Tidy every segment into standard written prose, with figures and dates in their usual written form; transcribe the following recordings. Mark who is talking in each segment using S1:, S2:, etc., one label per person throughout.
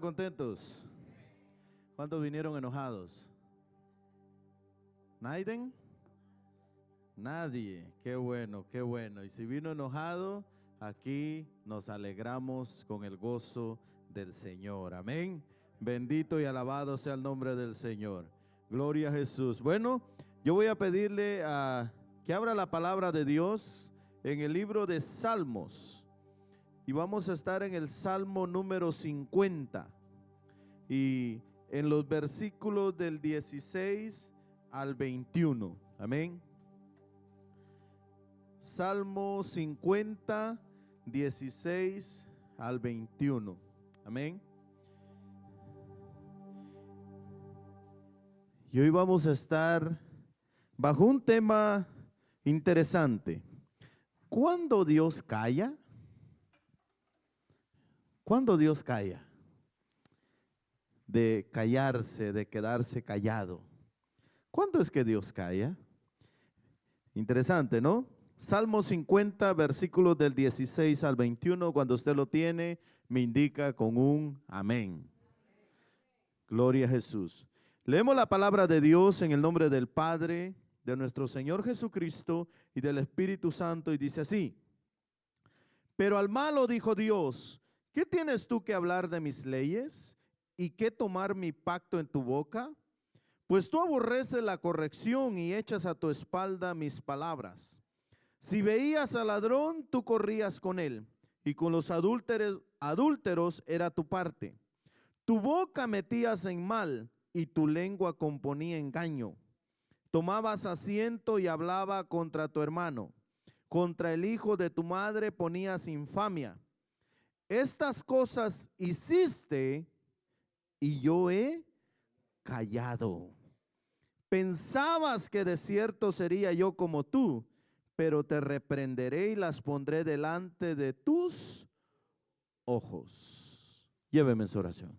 S1: ¿Contentos? ¿Cuántos vinieron enojados? ¿Naiden? Nadie. Qué bueno, qué bueno. Y si vino enojado, aquí nos alegramos con el gozo del Señor. Amén. Bendito y alabado sea el nombre del Señor. Gloria a Jesús. Bueno, yo voy a pedirle que abra la palabra de Dios en el libro de Salmos. Y vamos a estar en el Salmo número 50. Y en los versículos del 16 al 21. Amén. Salmo 50, 16 al 21. Amén. Y hoy vamos a estar bajo un tema interesante. ¿Cuándo Dios calla? ¿Cuándo Dios calla? De callarse, de quedarse callado. ¿Cuándo es que Dios calla? Interesante, ¿no? Salmo 50, versículos del 16 al 21, cuando usted lo tiene, me indica con un amén. Gloria a Jesús. Leemos la palabra de Dios en el nombre del Padre, de nuestro Señor Jesucristo y del Espíritu Santo, y dice así: Pero al malo dijo Dios, ¿qué tienes tú que hablar de mis leyes y qué tomar mi pacto en tu boca? Pues tú aborreces la corrección y echas a tu espalda mis palabras. Si veías al ladrón, tú corrías con él, y con los adúlteros era tu parte. Tu boca metías en mal, y tu lengua componía engaño. Tomabas asiento y hablaba contra tu hermano. Contra el hijo de tu madre ponías infamia. Estas cosas hiciste, y yo he callado. Pensabas que de cierto sería yo como tú, pero te reprenderé y las pondré delante de tus ojos. Lléveme en su oración.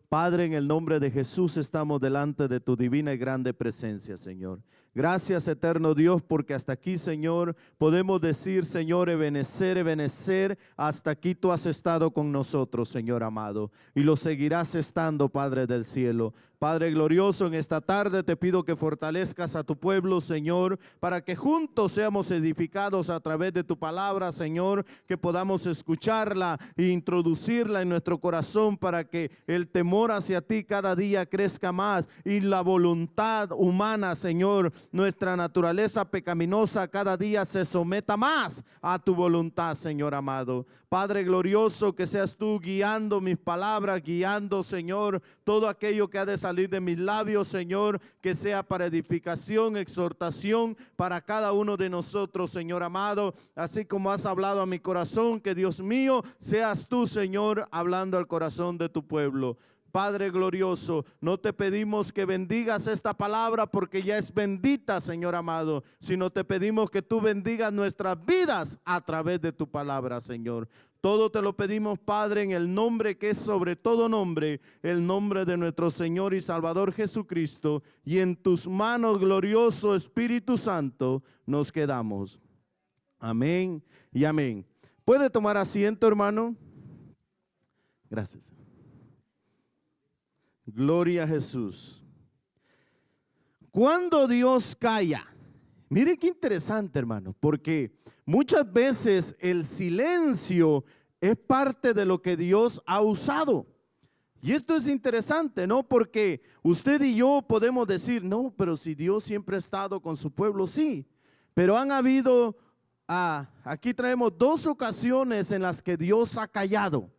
S1: Padre, en el nombre de Jesús estamos delante de tu divina y grande presencia, Señor. Gracias, eterno Dios, porque hasta aquí, Señor, podemos decir, Señor, Ebenezer, hasta aquí tú has estado con nosotros, Señor amado, y lo seguirás estando, Padre del cielo. Padre glorioso, en esta tarde te pido que fortalezcas a tu pueblo, Señor, para que juntos seamos edificados a través de tu palabra, Señor, que podamos escucharla e introducirla en nuestro corazón para que el temor hacia ti cada día crezca más y la voluntad humana, Señor, nuestra naturaleza pecaminosa cada día se someta más a tu voluntad, Señor amado. Padre glorioso, que seas tú guiando mis palabras, guiando, Señor, todo aquello que ha de salir de mis labios, Señor, que sea para edificación, exhortación para cada uno de nosotros, Señor amado, así como has hablado a mi corazón, que Dios mío, seas tú, Señor, hablando al corazón de tu pueblo. Padre glorioso, no te pedimos que bendigas esta palabra porque ya es bendita, Señor amado, sino te pedimos que tú bendigas nuestras vidas a través de tu palabra, Señor. Todo te lo pedimos, Padre, en el nombre que es sobre todo nombre, el nombre de nuestro Señor y Salvador Jesucristo, y en tus manos, glorioso Espíritu Santo, nos quedamos. Amén y amén. ¿Puede tomar asiento, hermano? Gracias. Gloria a Jesús. Cuando Dios calla, mire qué interesante, hermano, porque muchas veces el silencio es parte de lo que Dios ha usado. Y esto es interesante, ¿no? Porque usted y yo podemos decir, no, pero si Dios siempre ha estado con su pueblo, sí. Pero han habido, aquí traemos dos ocasiones en las que Dios ha callado.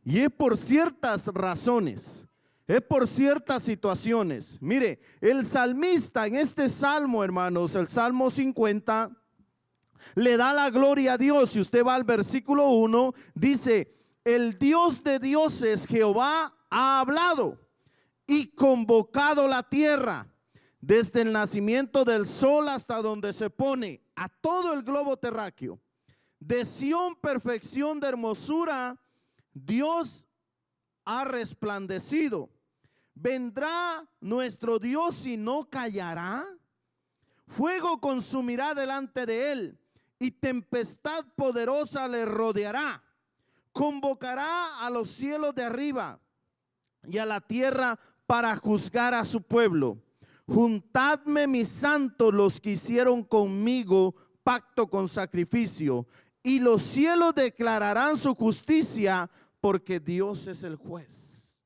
S1: Y es por ciertas razones. Es por ciertas situaciones. Mire, el salmista en este salmo, hermanos, el Salmo 50, le da la gloria a Dios. Si usted va al versículo 1, dice, el Dios de dioses, Jehová, ha hablado y convocado la tierra, desde el nacimiento del sol hasta donde se pone, a todo el globo terráqueo. De Sión, perfección de hermosura, Dios ha resplandecido. ¿Vendrá nuestro Dios y no callará? Fuego consumirá delante de él y tempestad poderosa le rodeará. convocará a los cielos de arriba y a la tierra para juzgar a su pueblo. Juntadme mis santos, los que hicieron conmigo pacto con sacrificio, y los cielos declararán su justicia, porque Dios es el juez.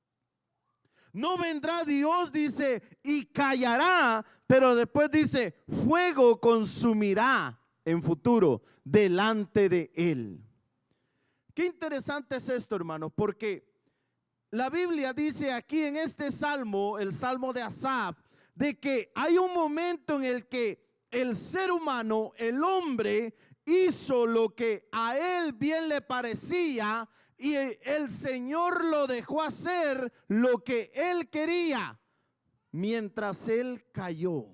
S1: No vendrá Dios, dice, y callará, pero después dice, fuego consumirá en futuro delante de él. Qué interesante es esto, hermanos, porque la Biblia dice aquí en este salmo, el salmo de Asaf, de que hay un momento en el que el ser humano, el hombre, hizo lo que a él bien le parecía, y el Señor lo dejó hacer lo que él quería, mientras él cayó.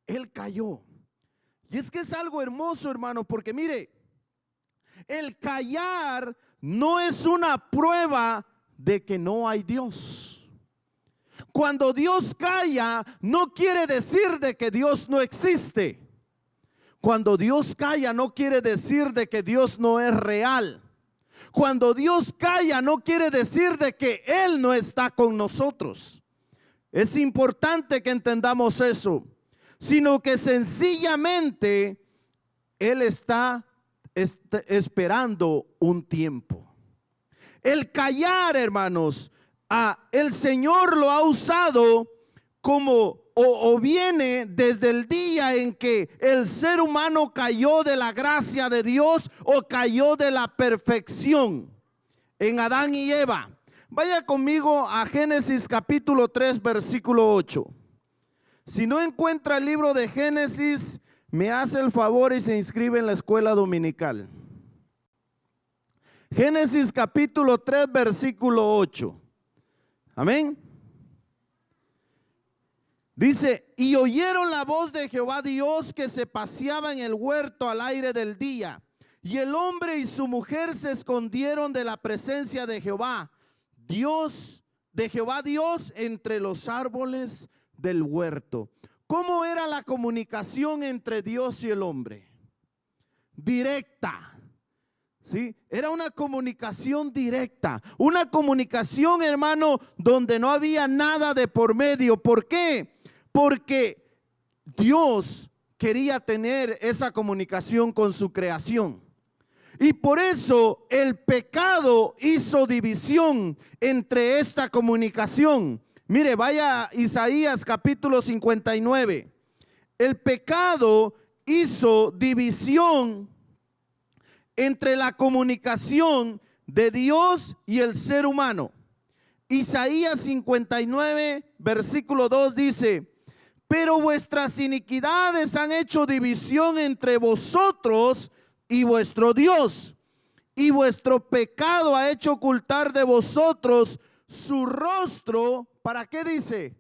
S1: Él cayó. Y es que es algo hermoso, hermano, porque mire, el callar no es una prueba de que no hay Dios. Cuando Dios calla, no quiere decir de que Dios no existe. Cuando Dios calla, no quiere decir de que Dios no es real. Cuando Dios calla, no quiere decir de que Él no está con nosotros. Es importante que entendamos eso, sino que sencillamente Él está esperando un tiempo. El callar, hermanos, el Señor lo ha usado como o viene desde el día en que el ser humano cayó de la gracia de Dios o cayó de la perfección en Adán y Eva. Vaya conmigo a Génesis capítulo 3 versículo 8. Si no encuentra el libro de Génesis, me hace el favor y se inscribe en la escuela dominical. Génesis capítulo 3 versículo 8. Amén. Dice, y oyeron la voz de Jehová Dios que se paseaba en el huerto al aire del día, y el hombre y su mujer se escondieron de la presencia de Jehová Dios, entre los árboles del huerto. ¿Cómo era la comunicación entre Dios y el hombre? Directa. ¿Sí? Era una comunicación directa, una comunicación, hermano, donde no había nada de por medio. ¿Por qué? Porque Dios quería tener esa comunicación con su creación. Y por eso el pecado hizo división entre esta comunicación. Mire, vaya a Isaías capítulo 59. El pecado hizo división entre la comunicación de Dios y el ser humano. Isaías 59 versículo 2 dice, pero vuestras iniquidades han hecho división entre vosotros y vuestro Dios, y vuestro pecado ha hecho ocultar de vosotros su rostro. ¿Para qué dice?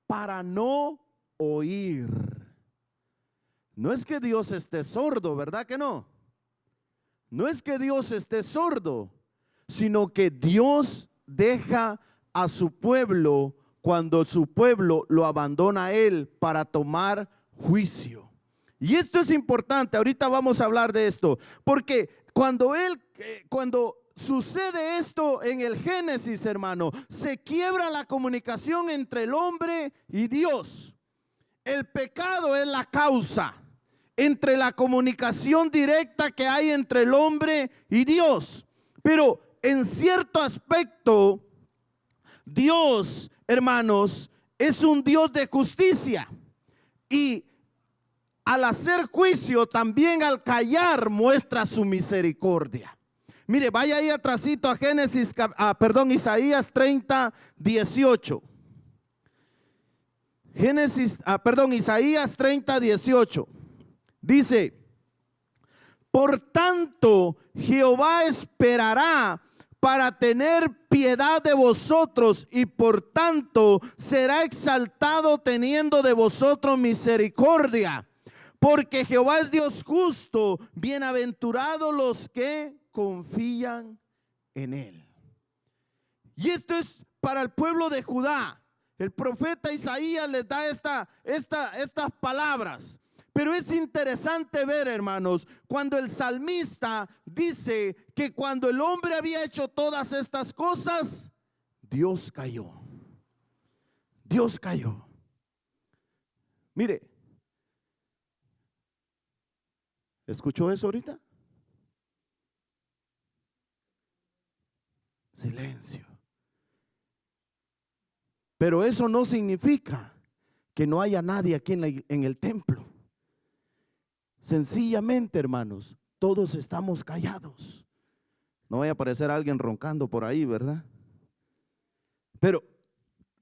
S1: Para no oír. No es que Dios esté sordo, ¿verdad que no? No es que Dios esté sordo, sino que Dios deja a su pueblo cuando su pueblo lo abandona a Él para tomar juicio. Y esto es importante, ahorita vamos a hablar de esto, porque cuando sucede esto en el Génesis, hermano, se quiebra la comunicación entre el hombre y Dios. El pecado es la causa entre la comunicación directa que hay entre el hombre y Dios. Pero en cierto aspecto, Dios, hermanos, es un Dios de justicia. Y al hacer juicio, también al callar, muestra su misericordia. Mire, vaya ahí atrásito a Isaías 30, 18. Isaías 30, 18. Dice, por tanto, Jehová esperará para tener piedad de vosotros, y por tanto será exaltado teniendo de vosotros misericordia. Porque Jehová es Dios justo, bienaventurados los que confían en Él. Y esto es para el pueblo de Judá. El profeta Isaías les da estas palabras. Pero es interesante ver, hermanos, cuando el salmista dice que cuando el hombre había hecho todas estas cosas, Dios cayó. Dios cayó. Mire, ¿escuchó eso ahorita? Silencio. Pero eso no significa que no haya nadie aquí en el templo. Sencillamente, hermanos, todos estamos callados. No vaya a aparecer alguien roncando por ahí, ¿verdad? Pero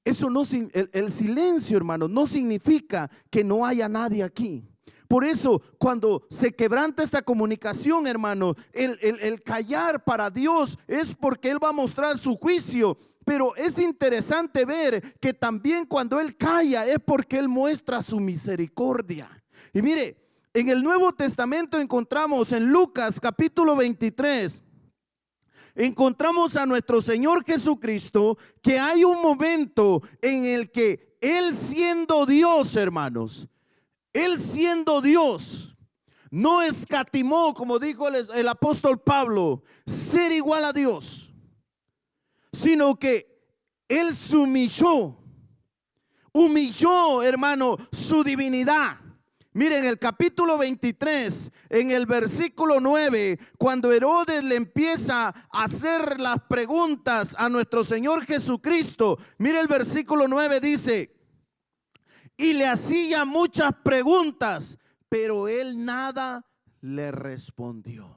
S1: eso no, el silencio, hermanos, no significa que no haya nadie aquí. Por eso, cuando se quebranta esta comunicación, hermano, el callar para Dios es porque Él va a mostrar su juicio. Pero es interesante ver que también cuando Él calla es porque Él muestra su misericordia. Y mire, en el Nuevo Testamento encontramos en Lucas capítulo 23, encontramos a nuestro Señor Jesucristo, que hay un momento en el que Él siendo Dios, hermanos, Él siendo Dios, no escatimó, como dijo el apóstol Pablo, ser igual a Dios, sino que Él se humilló, hermano, su divinidad. Miren, el capítulo 23, en el versículo 9, cuando Herodes le empieza a hacer las preguntas a nuestro Señor Jesucristo, mire el versículo 9 dice, y le hacía muchas preguntas, pero él nada le respondió.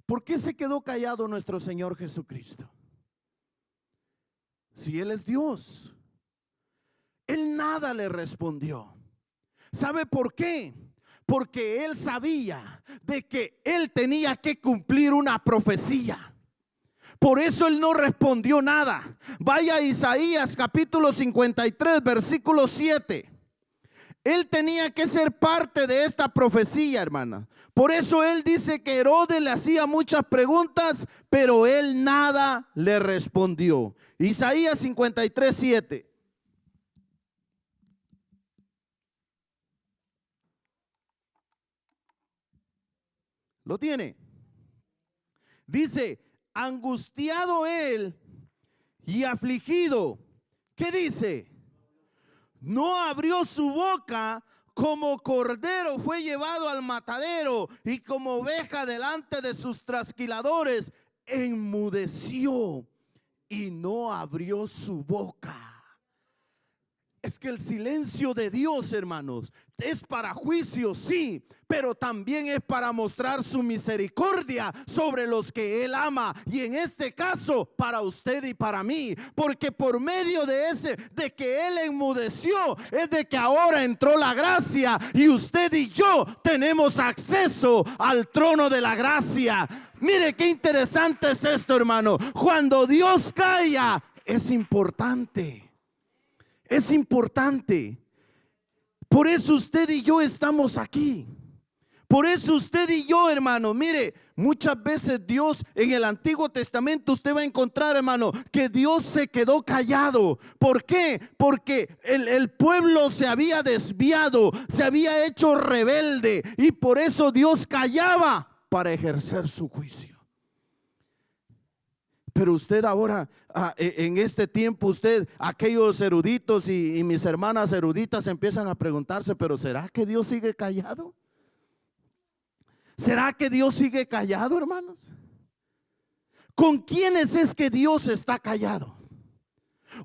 S1: ¿Por qué se quedó callado nuestro Señor Jesucristo? Si Él es Dios, Él nada le respondió. ¿Sabe por qué? Porque Él sabía de que Él tenía que cumplir una profecía. Por eso Él no respondió nada. Vaya a Isaías capítulo 53, versículo 7. Él tenía que ser parte de esta profecía, hermana. Por eso Él dice que Herodes le hacía muchas preguntas, pero Él nada le respondió. Isaías 53, 7. ¿Lo tiene? Dice, angustiado él y afligido. ¿Qué dice? No abrió su boca, como cordero fue llevado al matadero y como oveja delante de sus trasquiladores, enmudeció y no abrió su boca. Es que el silencio de Dios, hermanos, es para juicio, sí, pero también es para mostrar su misericordia sobre los que Él ama. Y en este caso, para usted y para mí, porque por medio de que Él enmudeció, es de que ahora entró la gracia y usted y yo tenemos acceso al trono de la gracia. Mire qué interesante es esto, hermano. Cuando Dios calla, es importante. Es importante. Por eso usted y yo estamos aquí. Por eso usted y yo, hermano, mire, muchas veces Dios en el Antiguo Testamento usted va a encontrar, hermano, que Dios se quedó callado. ¿Por qué? Porque el pueblo se había desviado, se había hecho rebelde y por eso Dios callaba para ejercer su juicio. Pero usted ahora, en este tiempo, usted, aquellos eruditos y mis hermanas eruditas empiezan a preguntarse, pero ¿será que Dios sigue callado? ¿Será que Dios sigue callado, hermanos? ¿Con quiénes es que Dios está callado?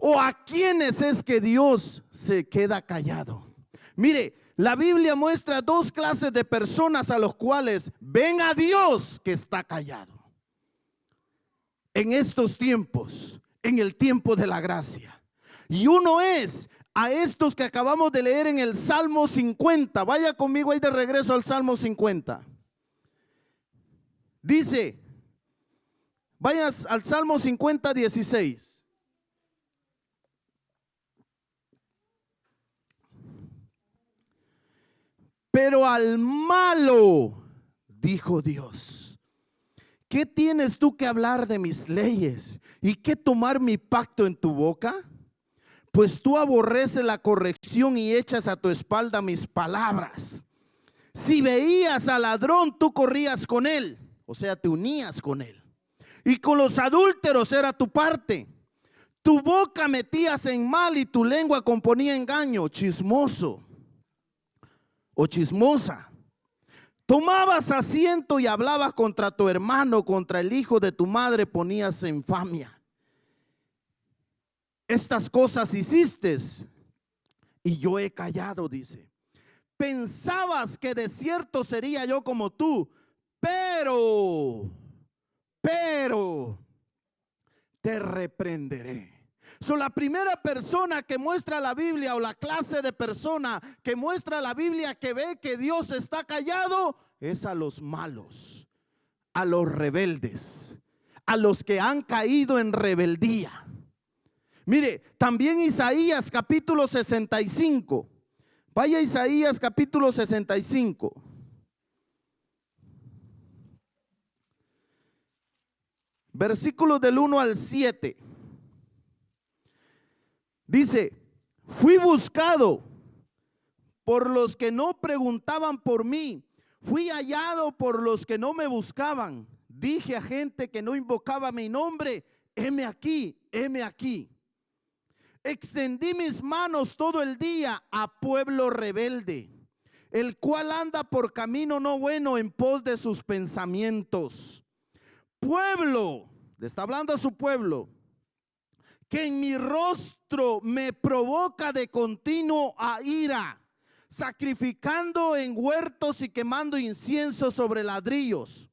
S1: ¿O a quiénes es que Dios se queda callado? Mire, la Biblia muestra dos clases de personas a los cuales ven a Dios que está callado. En estos tiempos, en el tiempo de la gracia. Y uno es a estos que acabamos de leer en el Salmo 50. Vaya conmigo ahí de regreso al Salmo 50. Dice, vayas al Salmo 50, 16. Pero al malo, dijo Dios, ¿qué tienes tú que hablar de mis leyes y qué tomar mi pacto en tu boca? pues tú aborreces la corrección y echas a tu espalda mis palabras. Si veías al ladrón, tú corrías con él, o sea, te unías con él. Y con los adúlteros era tu parte. Tu boca metías en mal y tu lengua componía engaño. Chismoso o chismosa. Tomabas asiento y hablabas contra tu hermano, contra el hijo de tu madre ponías infamia. Estas cosas hiciste y yo he callado, dice. Pensabas que de cierto sería yo como tú, pero te reprenderé. La primera persona que muestra la Biblia, o la clase de persona que muestra la Biblia que ve que Dios está callado, es a los malos, a los rebeldes, a los que han caído en rebeldía. Mire, también Isaías capítulo 65. Vaya a Isaías capítulo 65. Versículos del 1 al 7. Dice: fui buscado por los que no preguntaban por mí, fui hallado por los que no me buscaban. Dije a gente que no invocaba mi nombre: heme aquí, heme aquí. Extendí mis manos todo el día a pueblo rebelde, el cual anda por camino no bueno en pos de sus pensamientos. Pueblo, le está hablando a su pueblo, que en mi rostro me provoca de continuo a ira, sacrificando en huertos y quemando incienso sobre ladrillos,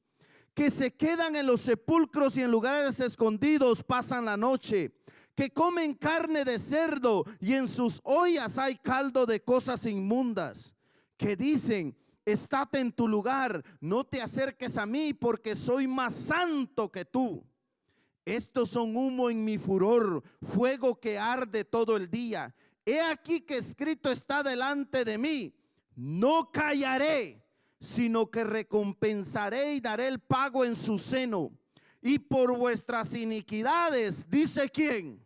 S1: que se quedan en los sepulcros y en lugares escondidos pasan la noche, que comen carne de cerdo y en sus ollas hay caldo de cosas inmundas, que dicen: estate en tu lugar, no te acerques a mí porque soy más santo que tú. Estos son humo en mi furor, fuego que arde todo el día. He aquí que escrito está delante de mí: no callaré, sino que recompensaré y daré el pago en su seno. Y por vuestras iniquidades, dice ¿quién?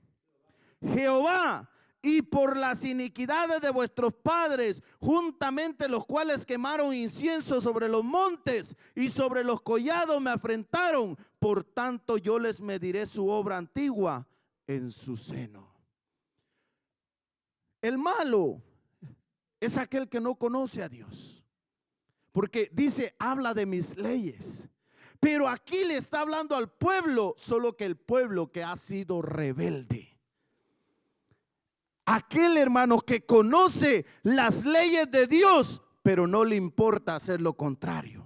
S1: Jehová. Y por las iniquidades de vuestros padres, juntamente los cuales quemaron incienso sobre los montes y sobre los collados me afrentaron, por tanto yo les mediré su obra antigua en su seno. El malo es aquel que no conoce a Dios, porque dice: habla de mis leyes. Pero aquí le está hablando al pueblo, solo que el pueblo que ha sido rebelde. Aquel hermano que conoce las leyes de Dios, pero no le importa hacer lo contrario.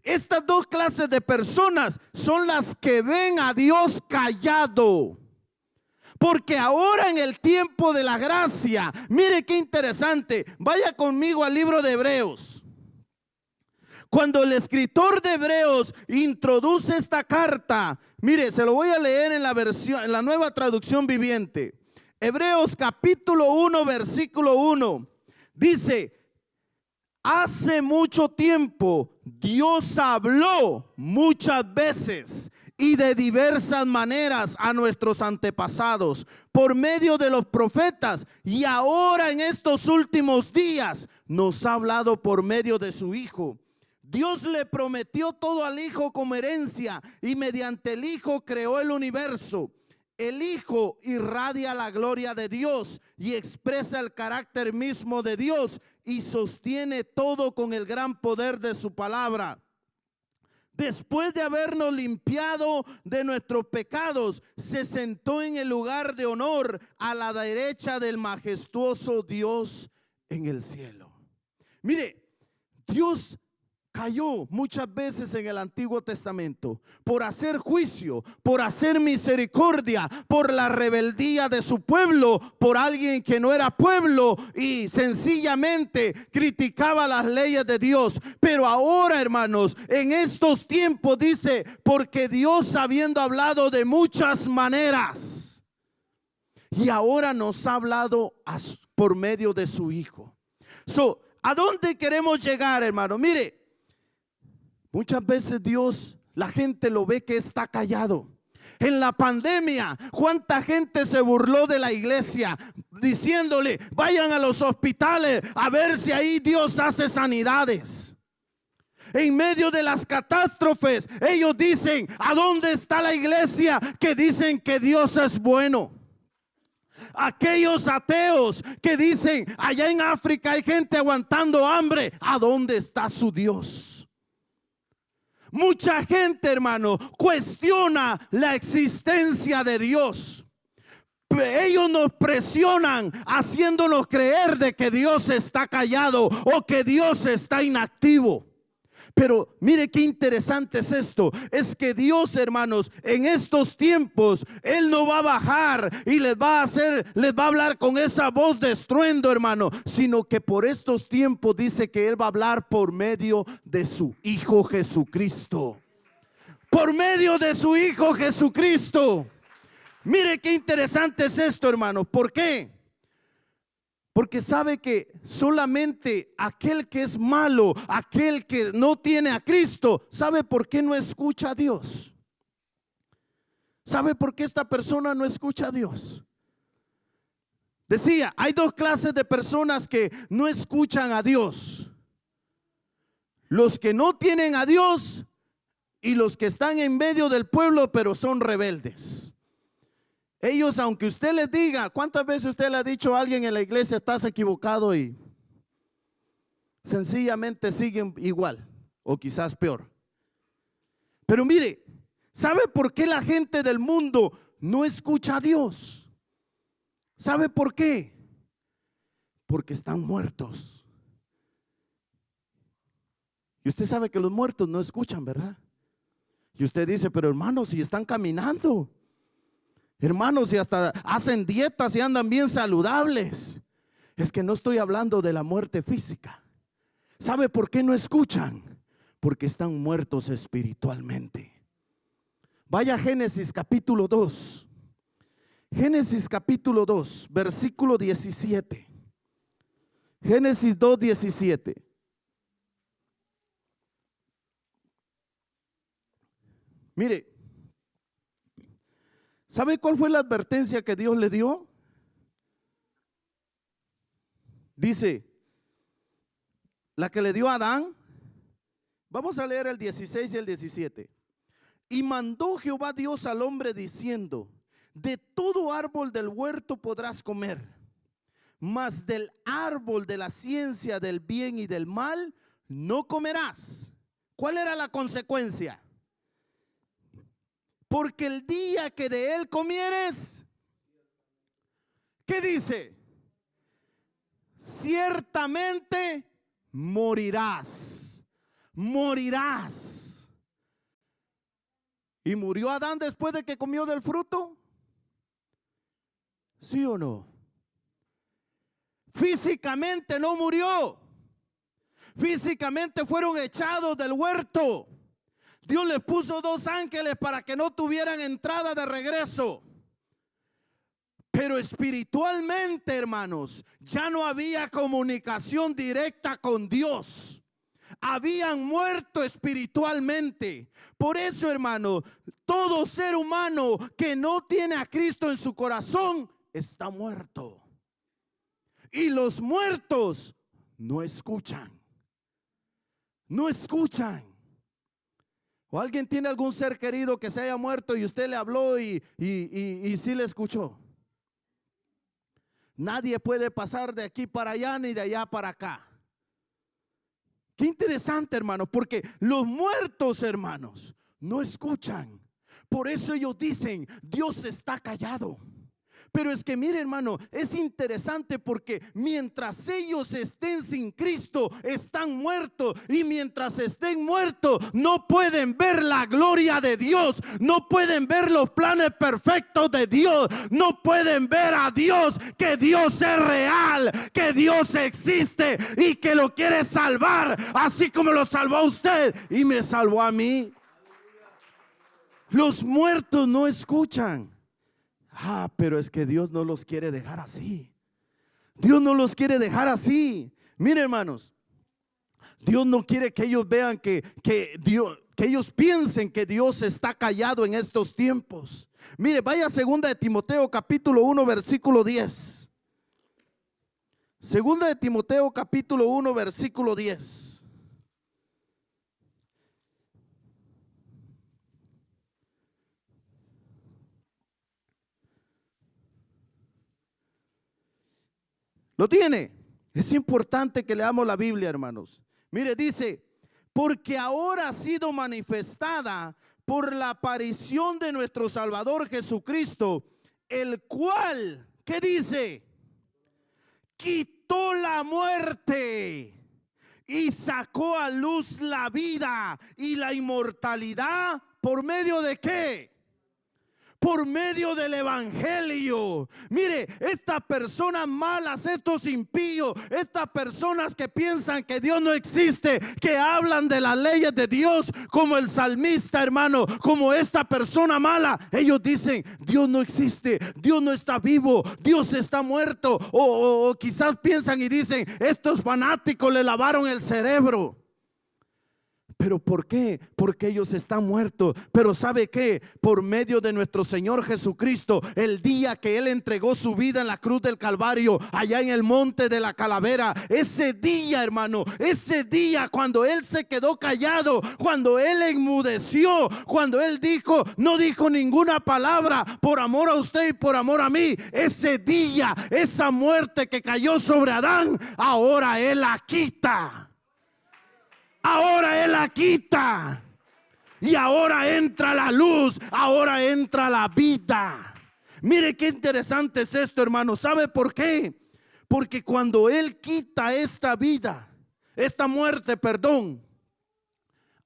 S1: Estas dos clases de personas son las que ven a Dios callado. Porque ahora en el tiempo de la gracia, mire qué interesante, vaya conmigo al libro de Hebreos. Cuando el escritor de Hebreos introduce esta carta, mire, se lo voy a leer en la Nueva Traducción Viviente. Hebreos capítulo 1 versículo 1 dice: hace mucho tiempo Dios habló muchas veces y de diversas maneras a nuestros antepasados por medio de los profetas, y ahora en estos últimos días nos ha hablado por medio de su Hijo. Dios le prometió todo al Hijo como herencia y mediante el Hijo creó el universo. El Hijo irradia la gloria de Dios y expresa el carácter mismo de Dios y sostiene todo con el gran poder de su palabra. Después de habernos limpiado de nuestros pecados, se sentó en el lugar de honor a la derecha del majestuoso Dios en el cielo. Mire, Dios cayó muchas veces en el Antiguo Testamento por hacer juicio, por hacer misericordia, por la rebeldía de su pueblo, por alguien que no era pueblo y sencillamente criticaba las leyes de Dios. Pero ahora, hermanos, en estos tiempos dice: porque Dios, habiendo hablado de muchas maneras, y ahora nos ha hablado por medio de su Hijo. ¿A dónde queremos llegar, hermano? Mire, muchas veces Dios, la gente lo ve que está callado, En la pandemia, ¿cuánta gente se burló de la iglesia diciéndole, vayan a los hospitales a ver si ahí Dios hace sanidades? En medio de las catástrofes, ellos dicen, ¿a dónde está la iglesia que dicen que Dios es bueno? Aquellos ateos que dicen, allá en África hay gente aguantando hambre, ¿a dónde está su Dios? Mucha gente, hermano, cuestiona la existencia de Dios. Ellos nos presionan haciéndonos creer de que Dios está callado o que Dios está inactivo. Pero mire qué interesante es esto. Es que Dios, hermanos, en estos tiempos Él no va a bajar y les va a hablar con esa voz de estruendo, hermano, sino que por estos tiempos dice que Él va a hablar por medio de su Hijo Jesucristo. Por medio de su Hijo Jesucristo. Mire qué interesante es esto, hermano. ¿Por qué? Porque sabe que solamente aquel que es malo, aquel que no tiene a Cristo, ¿sabe por qué no escucha a Dios? ¿Sabe por qué esta persona no escucha a Dios? Decía, hay dos clases de personas que no escuchan a Dios. Los que no tienen a Dios y los que están en medio del pueblo pero son rebeldes. Ellos, aunque usted les diga, ¿cuántas veces usted le ha dicho a alguien en la iglesia, estás equivocado? Y sencillamente siguen igual o quizás peor. Pero mire, ¿sabe por qué la gente del mundo no escucha a Dios? ¿Sabe por qué? Porque están muertos. Y usted sabe que los muertos no escuchan, ¿verdad? Y usted dice, pero hermanos, si están caminando. Hermanos, y hasta hacen dietas y andan bien saludables. Es que no estoy hablando de la muerte física. ¿Sabe por qué no escuchan? Porque están muertos espiritualmente. Vaya a Génesis capítulo 2. Génesis capítulo 2, versículo 17. Génesis 2, 17. Mire. ¿Sabe cuál fue la advertencia que Dios le dio? Dice, la que le dio a Adán. Vamos a leer el 16 y el 17. Y mandó Jehová Dios al hombre diciendo, de todo árbol del huerto podrás comer, mas del árbol de la ciencia del bien y del mal no comerás. ¿Cuál era la consecuencia? Porque el día que de él comieres, ¿qué dice? Ciertamente morirás. Morirás. ¿Y murió Adán después de que comió del fruto? ¿Sí o no? Físicamente no murió. Físicamente fueron echados del huerto. Dios les puso 2 ángeles para que no tuvieran entrada de regreso. Pero espiritualmente, hermanos, ya no había comunicación directa con Dios. Habían muerto espiritualmente. Por eso, hermano, todo ser humano que no tiene a Cristo en su corazón está muerto. Y los muertos no escuchan. No escuchan. ¿O alguien tiene algún ser querido que se haya muerto y usted le habló y sí le escuchó? Nadie puede pasar de aquí para allá ni de allá para acá. Qué interesante, hermano, porque los muertos, hermanos, no escuchan. Por eso ellos dicen, Dios está callado. Pero es que mire, hermano, es interesante porque mientras ellos estén sin Cristo, están muertos. Y mientras estén muertos, no pueden ver la gloria de Dios. No pueden ver los planes perfectos de Dios. No pueden ver a Dios, que Dios es real, que Dios existe y que lo quiere salvar, así como lo salvó a usted y me salvó a mí. Los muertos no escuchan. Pero es que Dios no los quiere dejar así. Dios no los quiere dejar así. Mire, hermanos, Dios no quiere que ellos vean que Dios, que ellos piensen que Dios está callado en estos tiempos. Mire, vaya a 2 de Timoteo capítulo 1 versículo 10. 2 de Timoteo capítulo 1 versículo 10. ¿Lo tiene? Es importante que leamos la Biblia, hermanos. Mire, dice, porque ahora ha sido manifestada por la aparición de nuestro Salvador Jesucristo, el cual, ¿qué dice? Quitó la muerte y sacó a luz la vida y la inmortalidad. ¿Por medio de qué? Por medio del evangelio. Mire, estas personas malas, estos impíos, estas personas que piensan que Dios no existe, que hablan de las leyes de Dios, como el salmista, hermano, como esta persona mala, ellos dicen, Dios no existe, Dios no está vivo, Dios está muerto, o quizás piensan y dicen, estos fanáticos le lavaron el cerebro. ¿Pero por qué? Porque ellos están muertos. Pero ¿sabe qué? Por medio de nuestro Señor Jesucristo, el día que Él entregó su vida en la cruz del Calvario, allá en el monte de la calavera, ese día, hermano, ese día cuando Él se quedó callado, cuando Él enmudeció, cuando Él dijo, no dijo ninguna palabra por amor a usted y por amor a mí, ese día, esa muerte que cayó sobre Adán, ahora Él la quita. Ahora Él la quita. Y ahora entra la luz. Ahora entra la vida. Mire qué interesante es esto, hermano. ¿Sabe por qué? Porque cuando Él quita esta vida, esta muerte, perdón,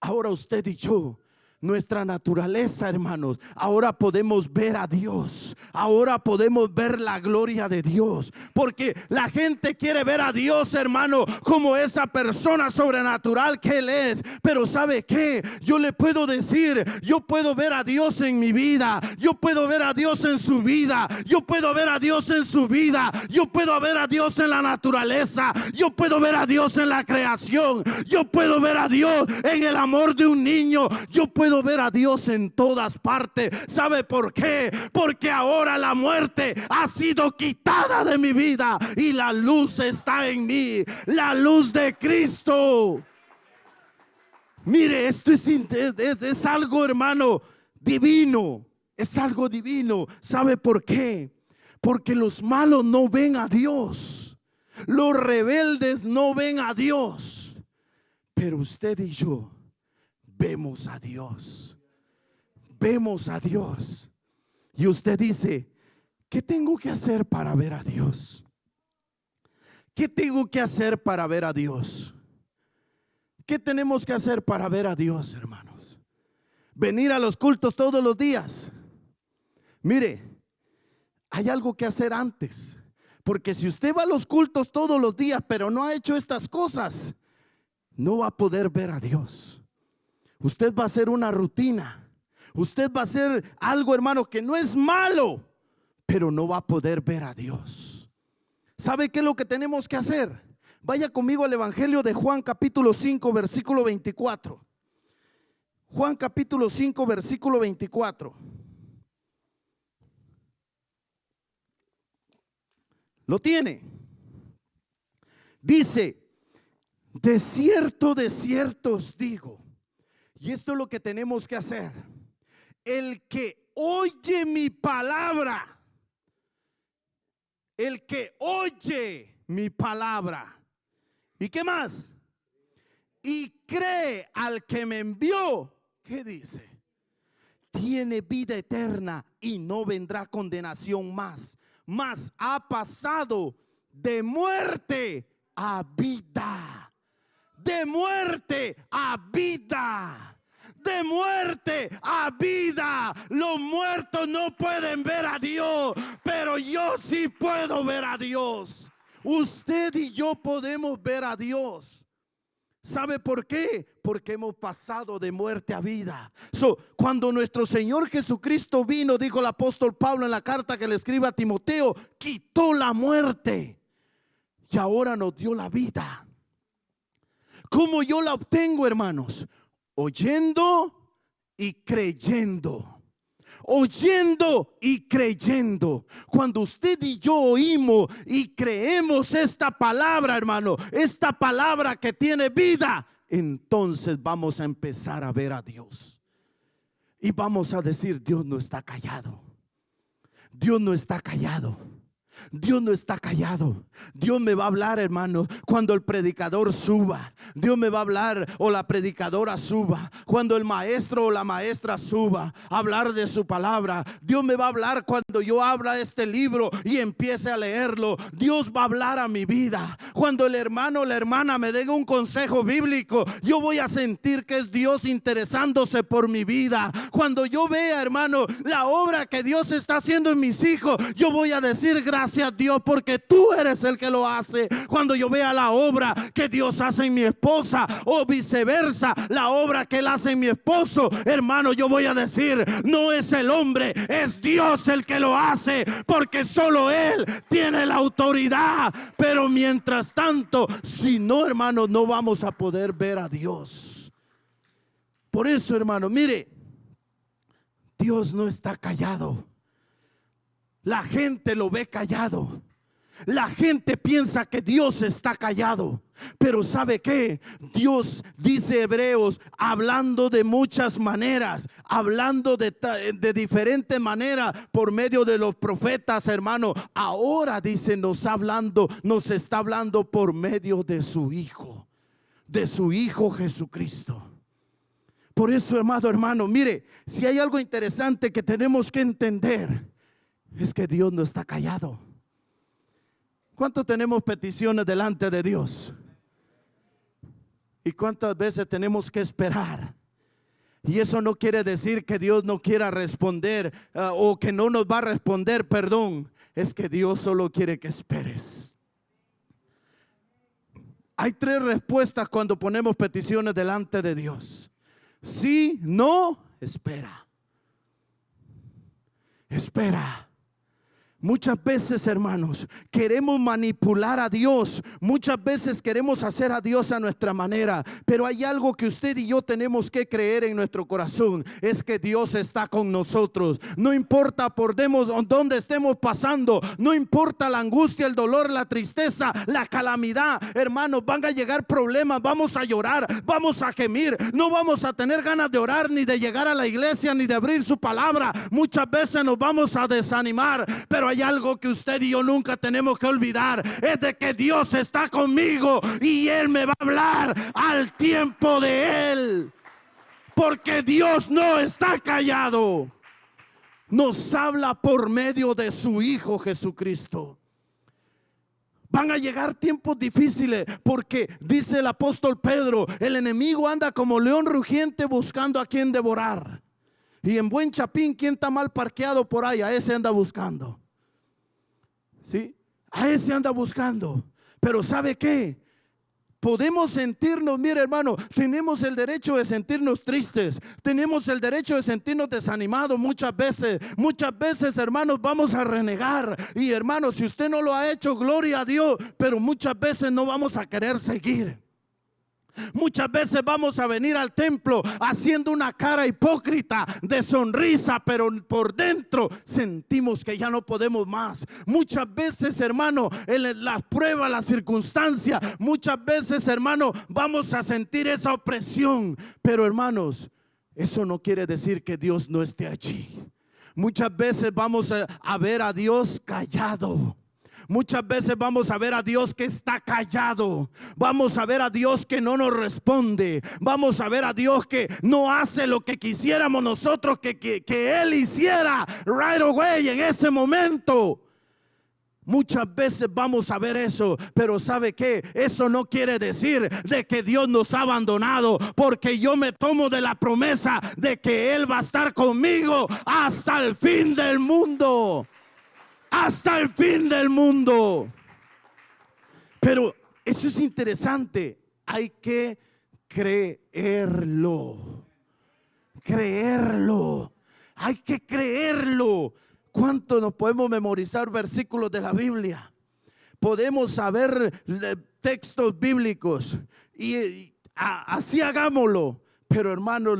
S1: ahora usted y yo, nuestra naturaleza, hermanos, ahora podemos ver a Dios. Ahora podemos ver la gloria de Dios. Porque la gente quiere ver a Dios, hermano, como esa persona sobrenatural que Él es. Pero ¿sabe qué? Yo le puedo decir, yo puedo ver a Dios en mi vida. Yo puedo ver a Dios en su vida. Yo puedo ver a Dios en su vida. Yo puedo ver a Dios en la naturaleza. Yo puedo ver a Dios en la creación. Yo puedo ver a Dios en el amor de un niño. Yo puedo ver a Dios en todas partes. ¿Sabe por qué? Porque ahora la muerte ha sido quitada de mi vida y la luz está en mí, la luz de Cristo. Mire, esto es algo, hermano, divino. Es algo divino. ¿Sabe por qué? Porque los malos no ven a Dios, los rebeldes no ven a Dios, pero usted y yo vemos a Dios. Vemos a Dios. Y usted dice, ¿qué tengo que hacer para ver a Dios? ¿Qué tengo que hacer para ver a Dios? ¿Qué tenemos que hacer para ver a Dios, hermanos? Venir a los cultos todos los días. Mire, hay algo que hacer antes. Porque si usted va a los cultos todos los días, pero no ha hecho estas cosas, no va a poder ver a Dios. Usted va a hacer una rutina. Usted va a hacer algo, hermano, que no es malo, pero no va a poder ver a Dios. ¿Sabe qué es lo que tenemos que hacer? Vaya conmigo al Evangelio de Juan capítulo 5 versículo 24. Juan capítulo 5 versículo 24. ¿Lo tiene? Dice, de cierto os digo. Y esto es lo que tenemos que hacer. El que oye mi palabra, el que oye mi palabra, ¿y qué más? Y cree al que me envió, ¿qué dice? Tiene vida eterna y no vendrá condenación más, mas ha pasado de muerte a vida. De muerte a vida. De muerte a vida. Los muertos no pueden ver a Dios, pero yo sí puedo ver a Dios. Usted y yo podemos ver a Dios. ¿Sabe por qué? Porque hemos pasado de muerte a vida. Cuando nuestro Señor Jesucristo vino, dijo el apóstol Pablo en la carta que le escribe a Timoteo, quitó la muerte y ahora nos dio la vida. ¿Cómo yo la obtengo, hermanos? oyendo y creyendo. Oyendo y creyendo. Cuando usted y yo oímos y creemos esta palabra, hermano, esta palabra que tiene vida, entonces vamos a empezar a ver a Dios. Y vamos a decir: Dios no está callado. Dios no está callado. Dios no está callado. Dios me va a hablar, hermano, cuando el predicador suba. Dios me va a hablar, o la predicadora suba, cuando el maestro o la maestra suba a hablar de su palabra. Dios me va a hablar cuando yo abra este libro y empiece a leerlo. Dios va a hablar a mi vida. Cuando el hermano o la hermana me den un consejo bíblico, yo voy a sentir que es Dios interesándose por mi vida. Cuando yo vea, hermano, la obra que Dios está haciendo en mis hijos, yo voy a decir: gracias Dios, porque tú eres el que lo hace. Cuando yo vea la obra que Dios hace en mi esposa, o viceversa, la obra que Él hace en mi esposo, hermano, yo voy a decir: no es el hombre, es Dios el que lo hace, porque solo Él tiene la autoridad. Pero mientras tanto, si no, hermano, no vamos a poder ver a Dios. Por eso, hermano, mire, Dios no está callado. La gente lo ve callado. La gente piensa que Dios está callado. Pero ¿sabe qué? Dios, dice Hebreos, hablando de muchas maneras, hablando de diferentes maneras por medio de los profetas, hermano. Ahora dice, nos está hablando por medio de su Hijo Jesucristo. Por eso, hermano, mire, si hay algo interesante que tenemos que entender, es que Dios no está callado. ¿Cuánto tenemos peticiones delante de Dios? ¿Y cuántas veces tenemos que esperar? Y eso no quiere decir que Dios no quiera responder, o que no nos va a responder, perdón. Es que Dios solo quiere que esperes. Hay 3 respuestas cuando ponemos peticiones delante de Dios: sí, no, espera. Espera. Muchas veces, hermanos, queremos manipular a Dios. Muchas veces queremos hacer a Dios a nuestra manera. Pero hay algo que usted y yo tenemos que creer en nuestro corazón: es que Dios está con nosotros. No importa por dónde estemos pasando, no importa la angustia, el dolor, la tristeza, la calamidad, hermanos, van a llegar problemas, vamos a llorar, vamos a gemir, no vamos a tener ganas de orar, ni de llegar a la iglesia, ni de abrir su palabra. Muchas veces nos vamos a desanimar, pero hay algo que usted y yo nunca tenemos que olvidar: es de que Dios está conmigo y Él me va a hablar al tiempo de Él, porque Dios no está callado. Nos habla por medio de su Hijo Jesucristo. Van a llegar tiempos difíciles, porque dice el apóstol Pedro: el enemigo anda como león rugiente buscando a quien devorar. Y en buen chapín, ¿quién está mal parqueado por ahí? A ese anda buscando. ¿Sí? A ese anda buscando. Pero ¿sabe qué? Podemos sentirnos, mire, hermano, tenemos el derecho de sentirnos tristes, tenemos el derecho de sentirnos desanimados muchas veces, hermanos, vamos a renegar. Y hermanos, si usted no lo ha hecho, gloria a Dios, pero muchas veces no vamos a querer seguir. Muchas veces vamos a venir al templo haciendo una cara hipócrita de sonrisa, pero por dentro sentimos que ya no podemos más. Muchas veces, hermano, en las pruebas, las circunstancias, muchas veces, hermano, vamos a sentir esa opresión. Pero, hermanos, eso no quiere decir que Dios no esté allí. Muchas veces vamos a ver a Dios callado. Muchas veces vamos a ver a Dios que está callado. Vamos a ver a Dios que no nos responde. Vamos a ver a Dios que no hace lo que quisiéramos nosotros que Él hiciera right away, en ese momento. Muchas veces vamos a ver eso, pero ¿sabe qué? Eso no quiere decir de que Dios nos ha abandonado, porque yo me tomo de la promesa de que Él va a estar conmigo hasta el fin del mundo. Hasta el fin del mundo. Pero eso es interesante. Hay que creerlo. Creerlo. Hay que creerlo. ¿Cuánto nos podemos memorizar versículos de la Biblia? Podemos saber textos bíblicos y así hagámoslo. Pero hermano,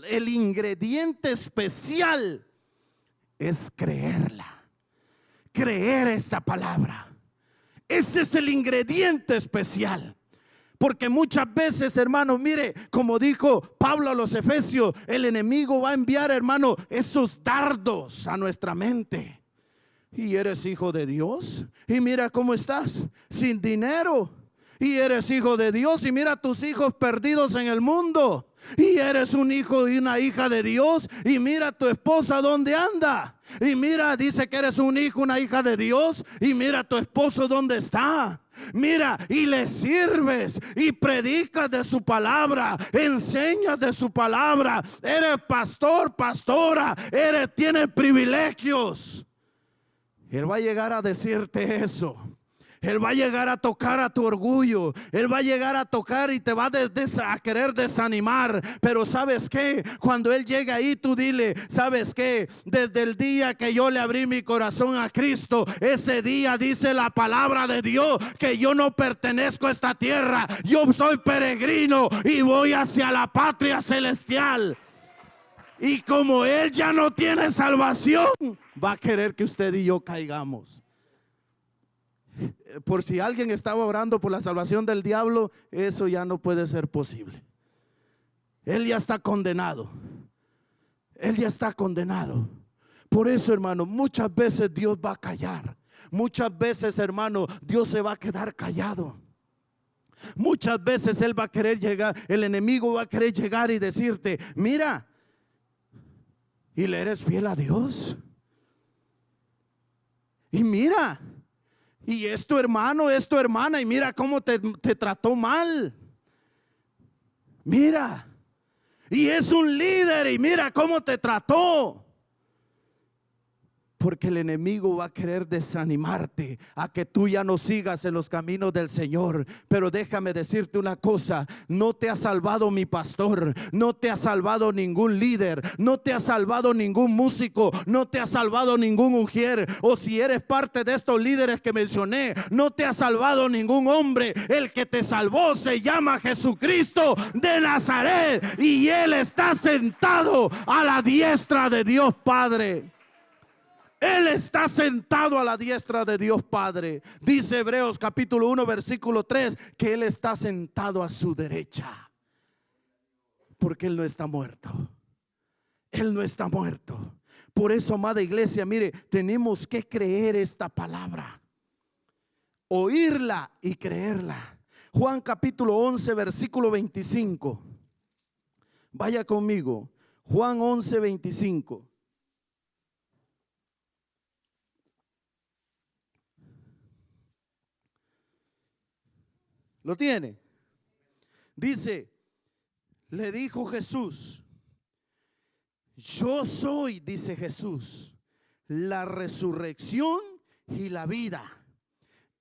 S1: el ingrediente especial es creerla. Creer esta palabra. Ese es el ingrediente especial. Porque muchas veces, hermano, mire, como dijo Pablo a los Efesios, el enemigo va a enviar, hermano, esos dardos a nuestra mente. Y eres hijo de Dios, y mira cómo estás, sin dinero. Y eres hijo de Dios, y mira a tus hijos perdidos en el mundo. Y eres un hijo y una hija de Dios, y mira a tu esposa dónde anda. Y mira, dice que eres un hijo, una hija de Dios, y mira a tu esposo dónde está. Mira, y le sirves y predicas de su palabra, enseñas de su palabra. Eres pastor, pastora, tienes privilegios. Él va a llegar a decirte eso. Él va a llegar a tocar a tu orgullo. Él va a llegar a tocar y te va a querer desanimar. Pero ¿sabes qué? Cuando Él llega ahí, tú dile, ¿sabes qué? Desde el día que yo le abrí mi corazón a Cristo, ese día dice la palabra de Dios que yo no pertenezco a esta tierra. Yo soy peregrino y voy hacia la patria celestial. Y como Él ya no tiene salvación, va a querer que usted y yo caigamos. Por si alguien estaba orando por la salvación del diablo, eso ya no puede ser posible. Él ya está condenado. Él ya está condenado. Por eso, hermano, muchas veces Dios va a callar. Muchas veces, hermano, Dios se va a quedar callado. Muchas veces Él va a querer llegar, el enemigo va a querer llegar y decirte, mira, ¿y le eres fiel a Dios? Y mira, y es tu hermano, es tu hermana, y mira cómo te trató mal. Mira, y es un líder, y mira cómo te trató. Porque el enemigo va a querer desanimarte a que tú ya no sigas en los caminos del Señor. Pero déjame decirte una cosa, no te ha salvado mi pastor, no te ha salvado ningún líder, no te ha salvado ningún músico, no te ha salvado ningún ujier. O si eres parte de estos líderes que mencioné, no te ha salvado ningún hombre. El que te salvó se llama Jesucristo de Nazaret, y Él está sentado a la diestra de Dios Padre. Él está sentado a la diestra de Dios Padre. Dice Hebreos capítulo 1 versículo 3 que Él está sentado a su derecha. Porque Él no está muerto. Él no está muerto. Por eso, amada iglesia, mire, tenemos que creer esta palabra. Oírla y creerla. Juan capítulo 11 versículo 25. Vaya conmigo. Juan 11, 25. ¿Lo tiene? Dice, le dijo Jesús, yo soy, dice Jesús, la resurrección y la vida.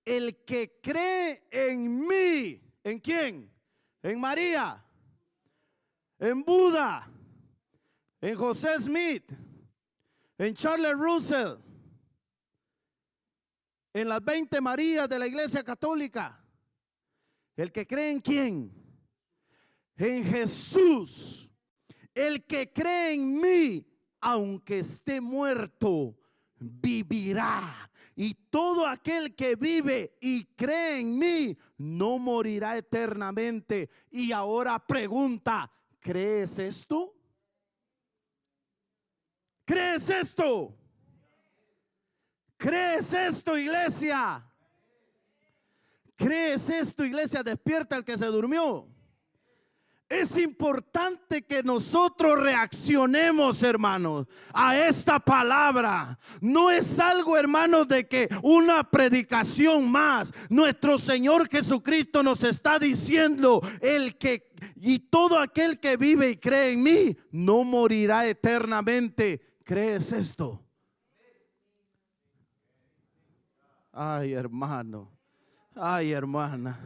S1: El que cree en mí, ¿en quién? En María, en Buda, en José Smith, en Charles Russell, en las 20 Marías de la Iglesia Católica. ¿El que cree en quién? En Jesús. El que cree en mí, aunque esté muerto, vivirá. Y todo aquel que vive y cree en mí, no morirá eternamente. Y ahora pregunta, ¿crees esto? ¿Crees esto? ¿Crees esto, iglesia? ¿Crees esto, iglesia? Despierta el que se durmió. Es importante que nosotros reaccionemos, hermanos, a esta palabra. No es algo, hermanos, de que una predicación más. Nuestro Señor Jesucristo nos está diciendo, y todo aquel que vive y cree en mí, no morirá eternamente. ¿Crees esto? Ay, hermano. Ay, hermana.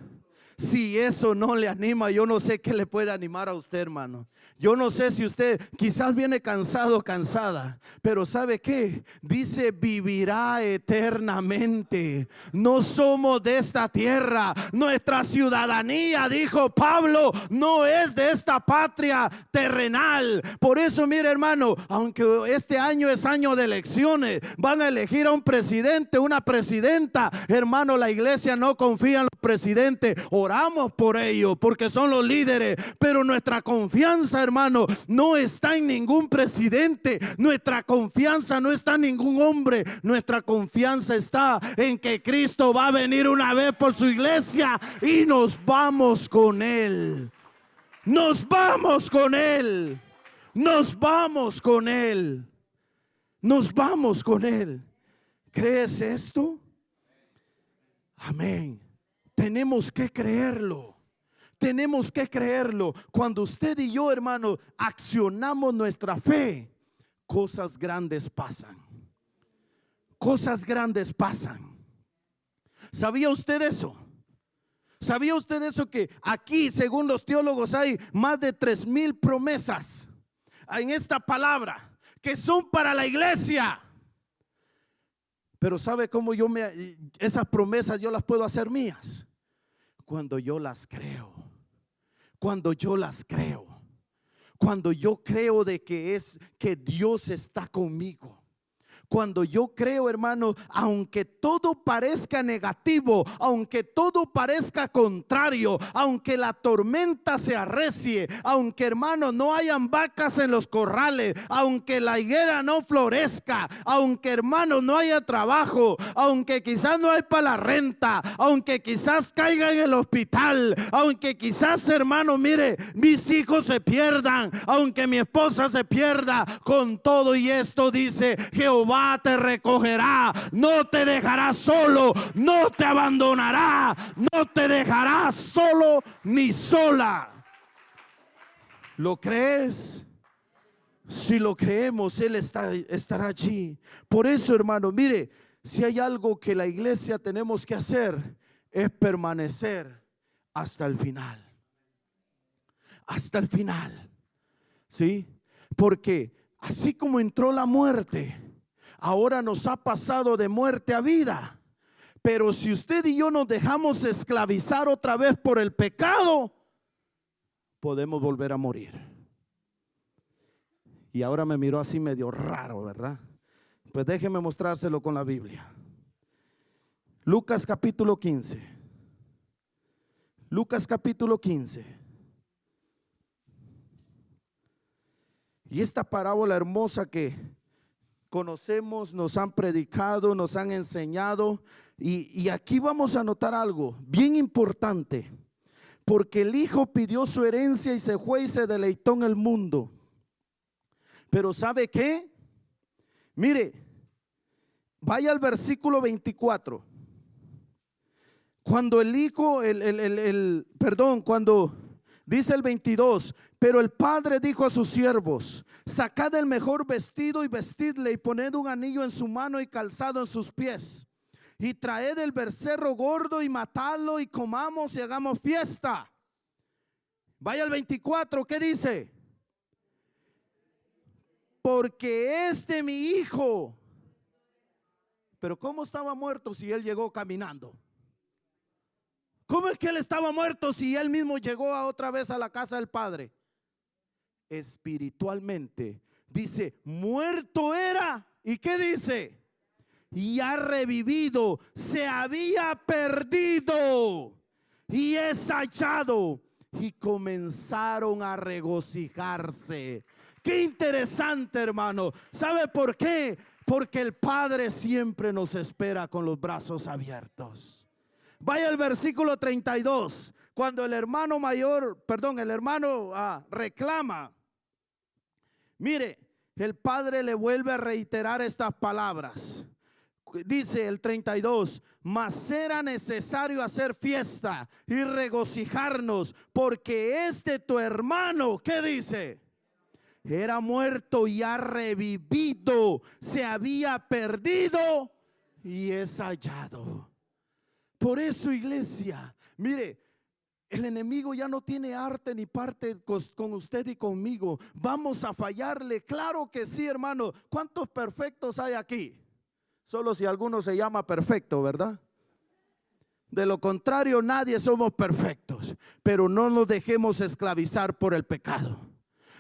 S1: Si eso no le anima, yo no sé qué le puede animar a usted, hermano. Yo no sé si usted quizás viene cansado, cansada, pero ¿sabe qué? Dice, vivirá eternamente. No somos de esta tierra. Nuestra ciudadanía, dijo Pablo, no es de esta patria terrenal. Por eso, mire, hermano, aunque este año es año de elecciones, van a elegir a un presidente, una presidenta. Hermano, la iglesia no confía en los presidentes. Oramos por ellos porque son los líderes, pero nuestra confianza, hermano, no está en ningún presidente. Nuestra confianza no está en ningún hombre. Nuestra confianza está en que Cristo va a venir una vez por su iglesia y nos vamos con Él. Nos vamos con Él. Nos vamos con Él. Nos vamos con Él. ¿Crees esto? Amén. Tenemos que creerlo. Tenemos que creerlo. Cuando usted y yo, hermano, accionamos nuestra fe, cosas grandes pasan. Cosas grandes pasan. ¿Sabía usted eso? ¿Sabía usted eso? Que aquí, según los teólogos, hay más de 3,000 promesas en esta palabra que son para la iglesia. Pero ¿sabe cómo esas promesas yo las puedo hacer mías? Cuando yo las creo. Cuando yo las creo. Cuando yo creo de que Dios está conmigo. Cuando yo creo, hermano, aunque todo parezca negativo, aunque todo parezca contrario, aunque la tormenta se arrecie, aunque, hermano, no hayan vacas en los corrales, aunque la higuera no florezca, aunque, hermano, no haya trabajo, aunque quizás no hay para la renta, aunque quizás caiga en el hospital, aunque quizás, hermano, mire, mis hijos se pierdan, aunque mi esposa se pierda, con todo y esto dice Jehová te recogerá, no te dejará solo, no te abandonará, no te dejará solo ni sola. ¿Lo crees? Si lo creemos, Él estará allí. Por eso, hermano, mire, si hay algo que la iglesia tenemos que hacer, es permanecer hasta el final. Hasta el final. ¿Sí? Porque así como entró la muerte, ahora nos ha pasado de muerte a vida. Pero si usted y yo nos dejamos esclavizar otra vez por el pecado, podemos volver a morir. Y ahora me miró así medio raro, ¿verdad? Pues déjeme mostrárselo con la Biblia. Lucas capítulo 15. Lucas capítulo 15. Y esta parábola hermosa que conocemos, nos han predicado, nos han enseñado, y aquí vamos a notar algo bien importante, porque el hijo pidió su herencia y se fue y se deleitó en el mundo. Pero ¿sabe qué? Mire, vaya al versículo 24. Cuando el hijo, cuando dice el 22, pero el padre dijo a sus siervos: sacad el mejor vestido y vestidle, y poned un anillo en su mano y calzado en sus pies, y traed el becerro gordo y matadlo, y comamos y hagamos fiesta. Vaya al 24, ¿qué dice? Porque mi hijo. Pero ¿cómo estaba muerto si él llegó caminando? ¿Cómo es que él estaba muerto si él mismo llegó otra vez a la casa del padre? Espiritualmente, dice, muerto era. ¿Y qué dice? Y ha revivido, se había perdido y es hallado. Y comenzaron a regocijarse. Qué interesante, hermano. ¿Sabe por qué? Porque el Padre siempre nos espera con los brazos abiertos. Vaya al versículo 32. Cuando el hermano reclama, mire, el padre le vuelve a reiterar estas palabras. Dice el 32, mas era necesario hacer fiesta y regocijarnos, porque tu hermano, ¿qué dice? Era muerto y ha revivido, se había perdido y es hallado. Por eso, iglesia, mire, El enemigo ya no tiene arte ni parte con usted y conmigo. Vamos a fallarle. Claro que sí, hermano. ¿Cuántos perfectos hay aquí? Solo si alguno se llama perfecto, ¿verdad? De lo contrario, nadie somos perfectos. Pero no nos dejemos esclavizar por el pecado.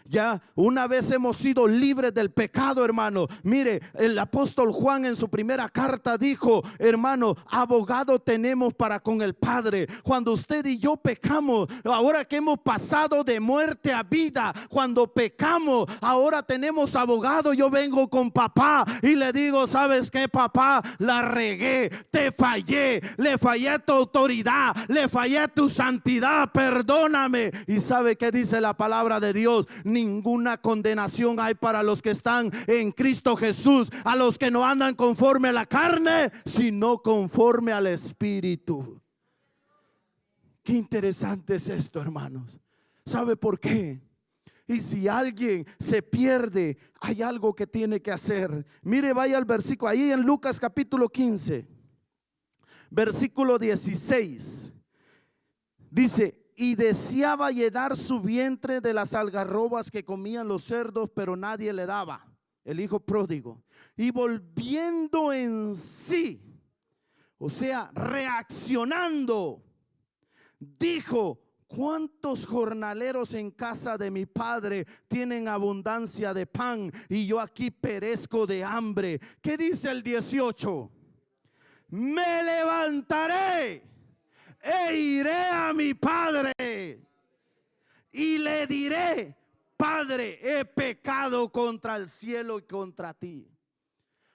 S1: Ya una vez hemos sido libres del pecado, hermano. Mire, el apóstol Juan en su primera carta dijo: hermano, abogado tenemos para con el Padre. Cuando usted y yo pecamos, ahora que hemos pasado de muerte a vida, cuando pecamos, ahora tenemos abogado. Yo vengo con papá y le digo: ¿sabes qué, papá? La regué, te fallé, le fallé a tu autoridad, le fallé a tu santidad, perdóname. ¿Y sabe qué dice la palabra de Dios? Ninguna condenación hay para los que están en Cristo Jesús, a los que no andan conforme a la carne, sino conforme al Espíritu. Qué interesante es esto, hermanos. ¿Sabe por qué? Y si alguien se pierde, hay algo que tiene que hacer. Mire, vaya al versículo, ahí en Lucas capítulo 15, versículo 16. Dice: y deseaba llenar su vientre de las algarrobas que comían los cerdos, pero nadie le daba. El hijo pródigo. Y volviendo en sí, o sea, reaccionando, dijo: ¿cuántos jornaleros en casa de mi padre tienen abundancia de pan y yo aquí perezco de hambre? ¿Qué dice el 18? Me levantaré e iré a mi padre y le diré: Padre, he pecado contra el cielo y contra ti.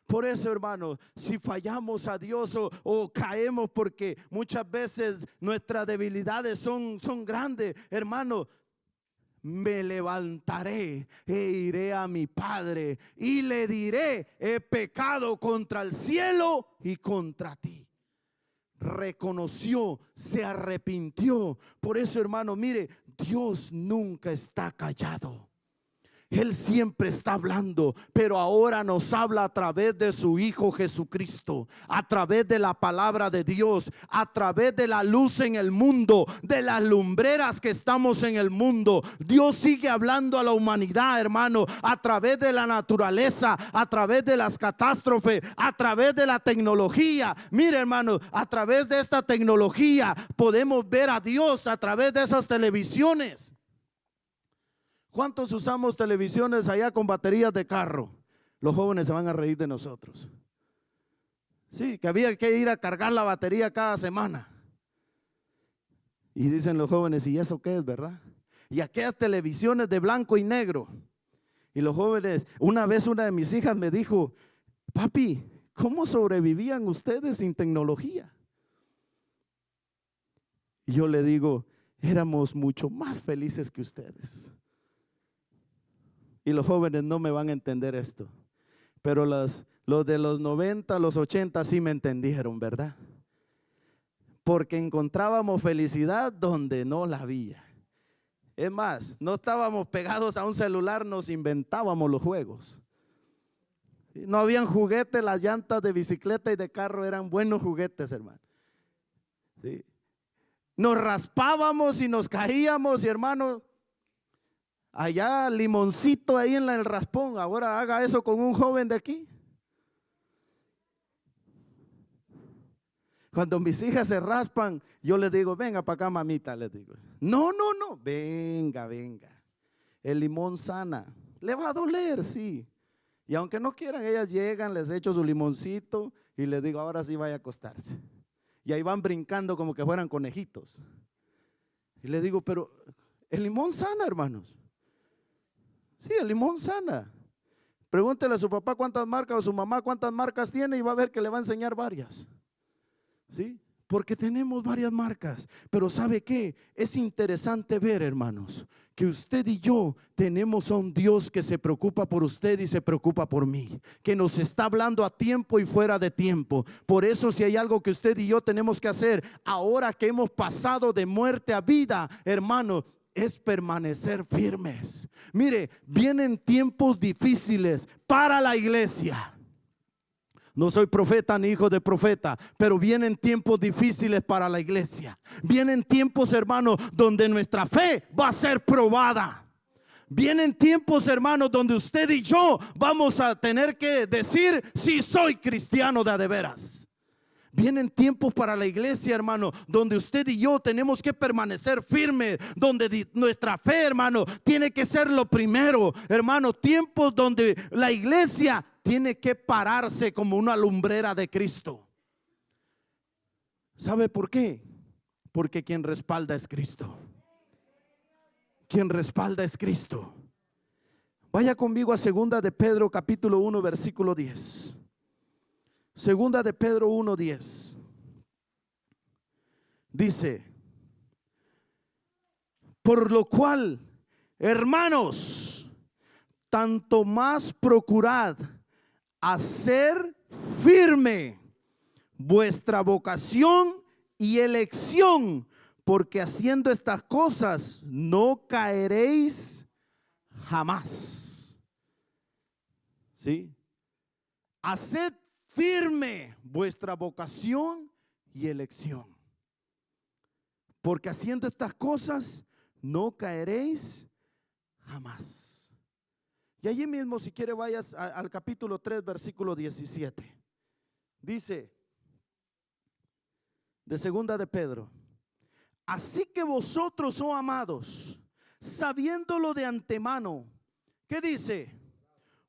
S1: Por eso, hermanos, si fallamos a Dios o caemos, porque muchas veces nuestras debilidades son grandes, hermano, me levantaré e iré a mi padre y le diré: he pecado contra el cielo y contra ti. Reconoció, se arrepintió. Por eso, hermano, mire, Dios nunca está callado. Él siempre está hablando, pero ahora nos habla a través de su Hijo Jesucristo, a través de la palabra de Dios, a través de la luz en el mundo, de las lumbreras que estamos en el mundo. Dios sigue hablando a la humanidad, hermano, a través de la naturaleza, a través de las catástrofes, a través de la tecnología. Mire, hermano, a través de esta tecnología podemos ver a Dios a través de esas televisiones. ¿Cuántos usamos televisiones allá con baterías de carro? Los jóvenes se van a reír de nosotros. Sí, que había que ir a cargar la batería cada semana. Y dicen los jóvenes: ¿y eso qué es, verdad? Y aquellas televisiones de blanco y negro. Y los jóvenes, una vez una de mis hijas me dijo: papi, ¿cómo sobrevivían ustedes sin tecnología? Y yo le digo: éramos mucho más felices que ustedes. Y los jóvenes no me van a entender esto, pero los de los 90, los 80 sí me entendieron, ¿verdad? Porque encontrábamos felicidad donde no la había. Es más, no estábamos pegados a un celular, nos inventábamos los juegos. No habían juguetes, las llantas de bicicleta y de carro eran buenos juguetes, hermano. ¿Sí? Nos raspábamos y nos caíamos, y hermano, allá limoncito ahí en el raspón. Ahora haga eso con un joven de aquí. Cuando mis hijas se raspan, yo les digo: venga para acá, mamita, les digo. No, venga. El limón sana. Le va a doler, sí. Y aunque no quieran, ellas llegan, les echo su limoncito y les digo: ahora sí vaya a acostarse. Y ahí van brincando como que fueran conejitos. Y les digo: pero el limón sana, hermanos. Sí, el limón sana. Pregúntele a su papá cuántas marcas, o a su mamá cuántas marcas tiene, y va a ver que le va a enseñar varias. ¿Sí? Porque tenemos varias marcas. Pero ¿sabe qué? Es interesante ver, hermanos, que usted y yo tenemos a un Dios que se preocupa por usted y se preocupa por mí, que nos está hablando a tiempo y fuera de tiempo. Por eso, si hay algo que usted y yo tenemos que hacer ahora que hemos pasado de muerte a vida, hermano, es permanecer firmes. Mire, vienen tiempos difíciles para la iglesia. No soy profeta ni hijo de profeta, pero vienen tiempos difíciles para la iglesia. Vienen tiempos, hermanos, donde nuestra fe va a ser probada. Vienen tiempos, hermanos, donde usted y yo vamos a tener que decir si soy cristiano de a de veras. Vienen tiempos para la iglesia, hermano, donde usted y yo tenemos que permanecer firmes, donde nuestra fe, hermano, tiene que ser lo primero, hermano. Tiempos donde la iglesia tiene que pararse como una lumbrera de Cristo. ¿Sabe por qué? Porque quien respalda es Cristo. Quien respalda es Cristo. Vaya conmigo a 2 de Pedro capítulo 1 versículo 10. 2 de Pedro 1:10 dice: por lo cual, hermanos, tanto más procurad hacer firme vuestra vocación y elección, porque haciendo estas cosas no caeréis jamás. ¿Sí? Haced firme vuestra vocación y elección, porque haciendo estas cosas no caeréis jamás. Y allí mismo, si quiere, vayas al capítulo 3 versículo 17. Dice de 2 de Pedro: así que vosotros, oh amados, sabiéndolo de antemano, ¿qué dice?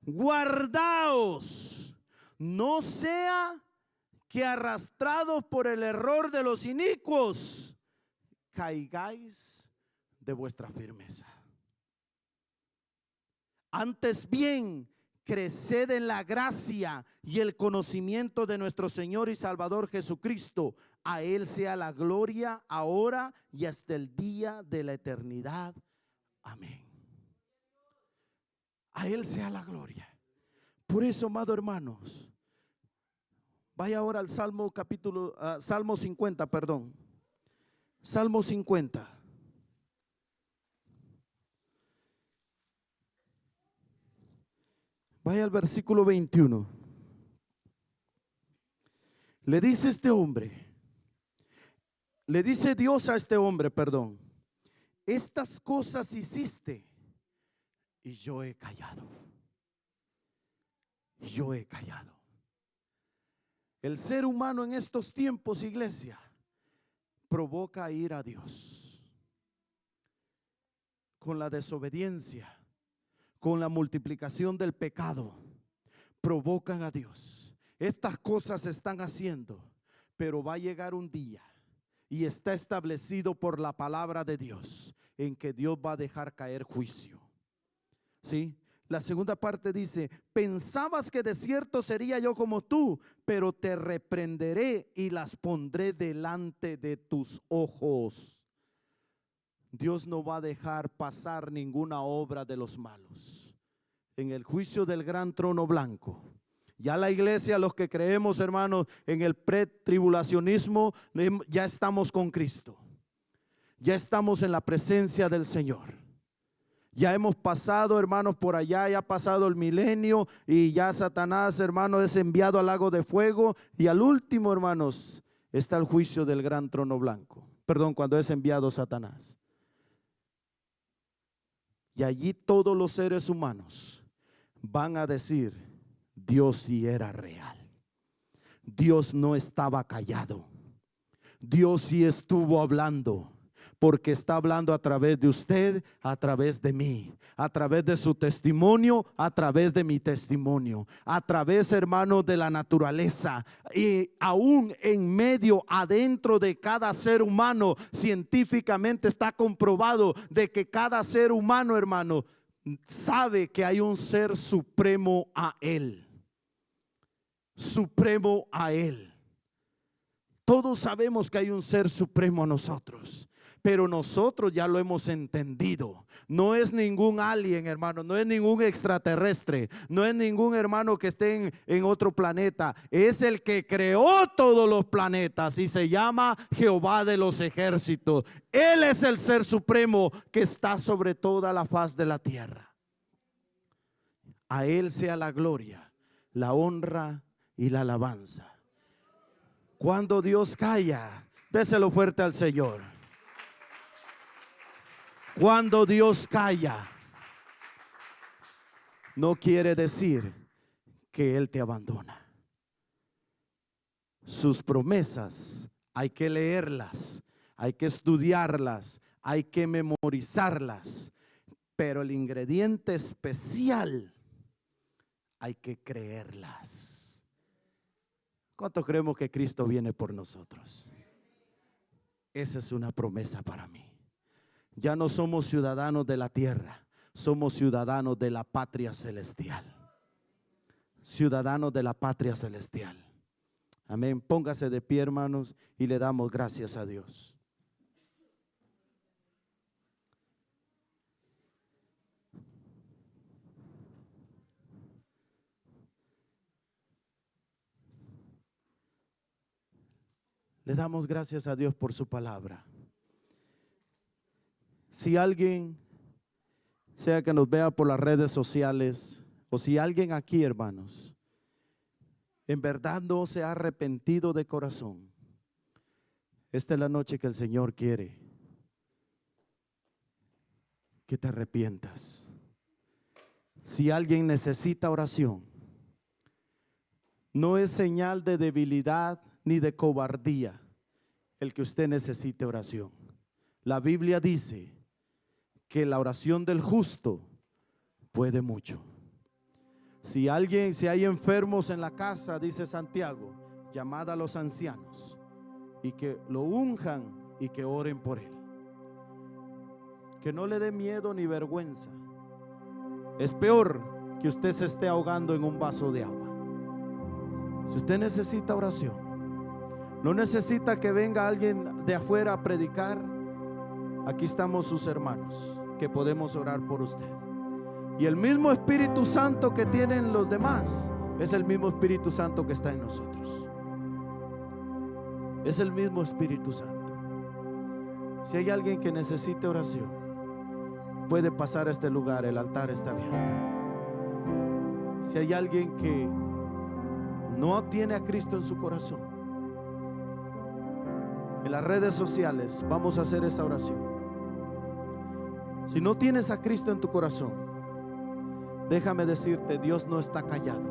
S1: Guardaos, no sea que arrastrados por el error de los inicuos caigáis de vuestra firmeza. Antes bien, creced en la gracia y el conocimiento de nuestro Señor y Salvador Jesucristo. A Él sea la gloria ahora y hasta el día de la eternidad. Amén. A Él sea la gloria. Por eso, amados hermanos, vaya ahora al Salmo 50, perdón. Salmo 50. Vaya al versículo 21. Le dice este hombre, le dice Dios a este hombre, perdón: estas cosas hiciste y yo he callado. Yo he callado. El ser humano en estos tiempos, iglesia, provoca ir a Dios con la desobediencia, con la multiplicación del pecado. Provocan a Dios. Estas cosas se están haciendo, pero va a llegar un día, y está establecido por la palabra de Dios, en que Dios va a dejar caer juicio. ¿Sí? La segunda parte dice: pensabas que de cierto sería yo como tú, pero te reprenderé y las pondré delante de tus ojos. Dios no va a dejar pasar ninguna obra de los malos. En el juicio del gran trono blanco, ya la iglesia, los que creemos, hermanos, en el pretribulacionismo, ya estamos con Cristo. Ya estamos en la presencia del Señor. Ya hemos pasado, hermanos, por allá, ya ha pasado el milenio y ya Satanás, hermanos, es enviado al lago de fuego. Y al último, hermanos, está el juicio del gran trono blanco. Perdón, cuando es enviado Satanás. Y allí todos los seres humanos van a decir: Dios sí era real. Dios no estaba callado. Dios sí estuvo hablando. Porque está hablando a través de usted, a través de mí, a través de su testimonio, a través de mi testimonio, a través, hermanos, de la naturaleza, y aún en medio, adentro de cada ser humano. Científicamente está comprobado de que cada ser humano, hermano, sabe que hay un ser supremo a él. Supremo a él. Todos sabemos que hay un ser supremo a nosotros. Pero nosotros ya lo hemos entendido. No es ningún alien, hermano. No es ningún extraterrestre. No es ningún hermano que esté en otro planeta. Es el que creó todos los planetas y se llama Jehová de los ejércitos. Él es el ser supremo que está sobre toda la faz de la tierra. A Él sea la gloria, la honra y la alabanza. Cuando Dios calla, déselo fuerte al Señor. Cuando Dios calla, no quiere decir que Él te abandona. Sus promesas hay que leerlas, hay que estudiarlas, hay que memorizarlas, pero el ingrediente especial hay que creerlas. ¿Cuánto creemos que Cristo viene por nosotros? Esa es una promesa para mí. Ya no somos ciudadanos de la tierra, somos ciudadanos de la patria celestial. Ciudadanos de la patria celestial. Amén. Póngase de pie, hermanos, y le damos gracias a Dios. Le damos gracias a Dios por su palabra. Si alguien, sea que nos vea por las redes sociales, o si alguien aquí, hermanos, en verdad no se ha arrepentido de corazón, esta es la noche que el Señor quiere que te arrepientas. Si alguien necesita oración, no es señal de debilidad ni de cobardía el que usted necesite oración. La Biblia dice que la oración del justo puede mucho. Si hay enfermos en la casa, dice Santiago, llamad a los ancianos y que lo unjan y que oren por él. Que no le dé miedo ni vergüenza. Es peor que usted se esté ahogando en un vaso de agua. Si usted necesita oración, no necesita que venga alguien de afuera a predicar. Aquí estamos sus hermanos que podemos orar por usted. Y el mismo Espíritu Santo que tienen los demás es el mismo Espíritu Santo que está en nosotros. Es el mismo Espíritu Santo. Si hay alguien que necesite oración, puede pasar a este lugar, el altar está abierto. Si hay alguien que no tiene a Cristo en su corazón, en las redes sociales vamos a hacer esa oración. Si no tienes a Cristo en tu corazón, déjame decirte, Dios no está callado.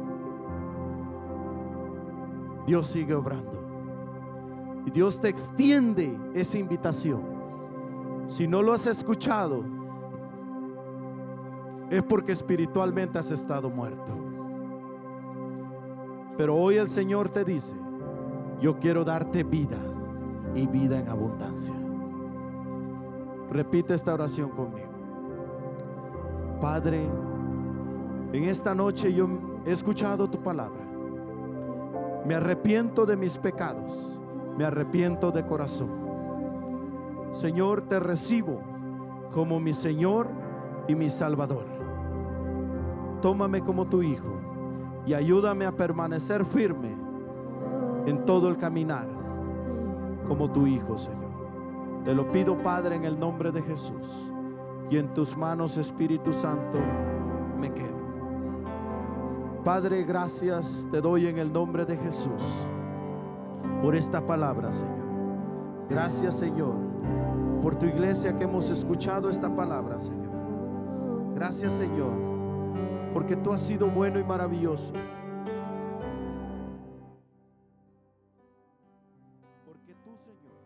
S1: Dios sigue obrando. Y Dios te extiende esa invitación. Si no lo has escuchado, es porque espiritualmente has estado muerto. Pero hoy el Señor te dice, yo quiero darte vida y vida en abundancia. Repite esta oración conmigo. Padre, en esta noche yo he escuchado tu palabra. Me arrepiento de mis pecados. Me arrepiento de corazón. Señor, te recibo como mi Señor y mi Salvador. Tómame como tu hijo y ayúdame a permanecer firme en todo el caminar como tu hijo, Señor. Te lo pido, Padre, en el nombre de Jesús, y en tus manos, Espíritu Santo, me quedo. Padre, gracias te doy en el nombre de Jesús por esta palabra, Señor. Gracias, Señor, por tu iglesia que hemos escuchado esta palabra, Señor. Gracias, Señor, porque tú has sido bueno y maravilloso. Porque tú, Señor,